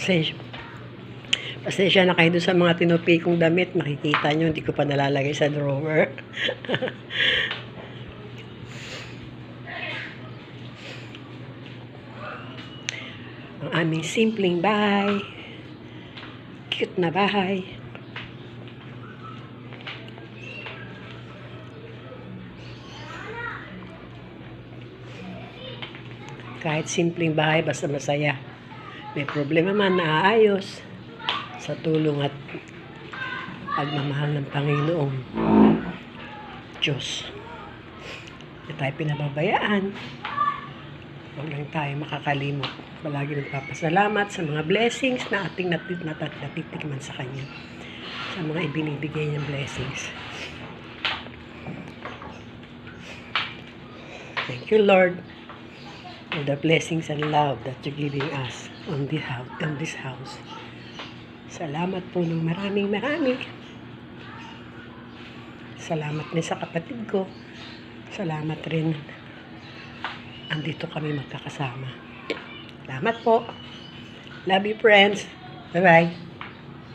Pasensya. Pasensya na kayo doon sa mga tinupi kong damit. Makikita nyo, hindi ko pa nalalagay sa drawer. Ang aming simpleng bahay. Cute na bahay. Kahit simpleng bahay, basta masaya. May problema man, naaayos sa tulong at pagmamahal ng Panginoong Diyos. Hindi tayo pinababayaan. Huwag lang tayo makakalimot. Palagi nagpapasalamat sa mga blessings na ating natitikman sa Kanya. Sa mga ibinibigay niyang blessings. Thank you, Lord, for the blessings and love that you're giving us on this house. Salamat po ng maraming. Salamat din sa kapatid ko. Salamat rin. Andito kami magkakasama. Salamat po. Love you, friends. Bye-bye.